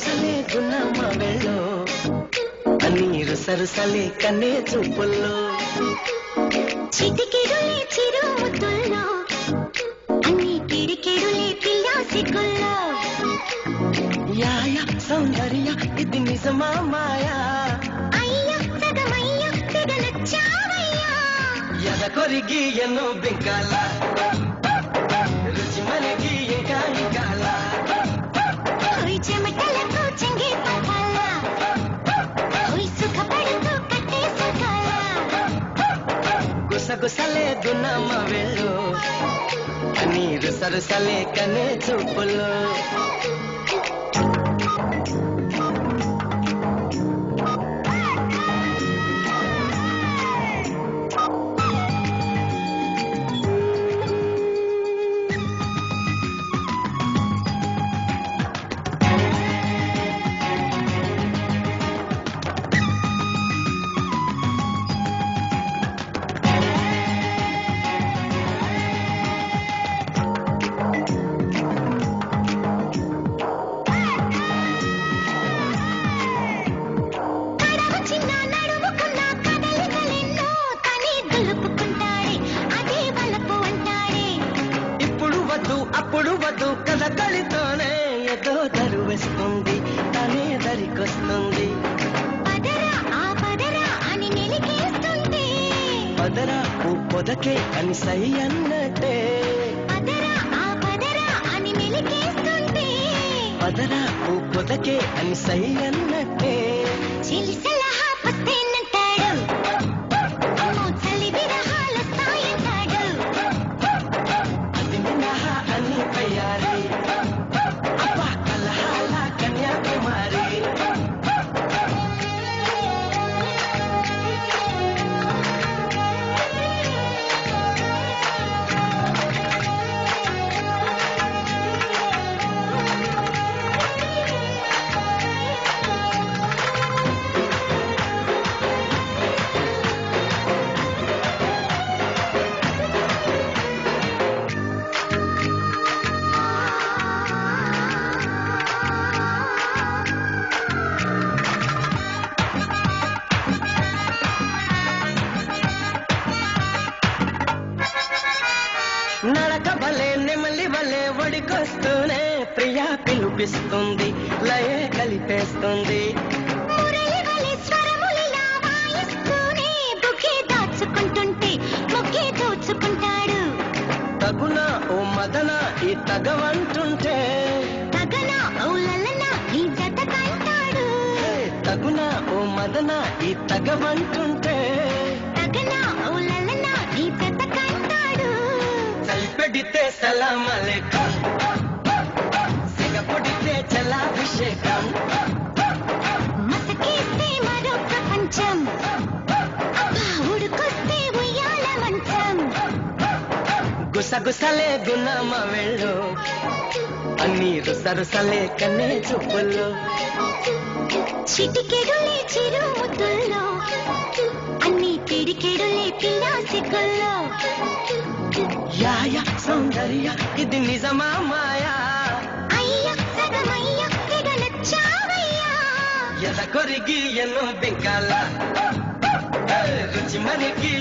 సరసలే గున్నమ్మ వెళ్ళో నీరు సరసలే కన్నే చూపుల్లో చిటికెడులే చిరుముతుల్లో అన్ని కిడికెడులే పిల్ల సిగ్గుల్లో యాయ సౌందర్య ఇది నిజమా మాయా అయ్యో సగమయ్యో తెగ నచ్చావయ్యా ఎద కొరిగి ఎన్నో బింకాల రుచి మనకి ఇంకా ఇంకాల ఓయ్ చెమటలకు చెంగి పట్టాల ఓయ్ సుఖపడుతూ కట్టే సుఖాల గుసగుసలే గున్నమ్మ వెళ్ళు నీరు సరసలే కన్నే చూపుల్లో అప్పుడు వద్దు కథకళితోనే ఏదో దరువేస్తుంది తనే దరికొస్తుంది పదరా ఓ పొదకే అని సై అన్నట్టే పదరా ఓ పొదకే అని సై అన్నట్టే నడక భలే నెమలి వలే ఒడికొస్తూనే ప్రియా పిలుపిస్తుంది లయే కలిపేస్తుంది తగున ఓ మదన ఈ తగవంటుంటే తగున ఓ మదన ఈ తగవంటుంటే పెడితే సలాం అలైకుం సిగ పొడితే జలాభిషేకం మసకేస్తే మరో ప్రపంచం అబ్బా ఉడుకొస్తే ఉయ్యాల మంచం గుసగుసలే గున్నమ్మ వెళ్ళు నీరు సరసలే కన్నే చూపుల్లో చిటికెడులే చిరుముతుల్లో అన్ని కిడికెడులే పిల్ల సిగ్గుల్లో యాయ సౌందర్య ఇది నిజమా మాయా అయ్యో సగమయ్యో తెగ నచ్చావయ్యా ఎద కొరిగి ఎన్నో బింకాల రుచి మనకి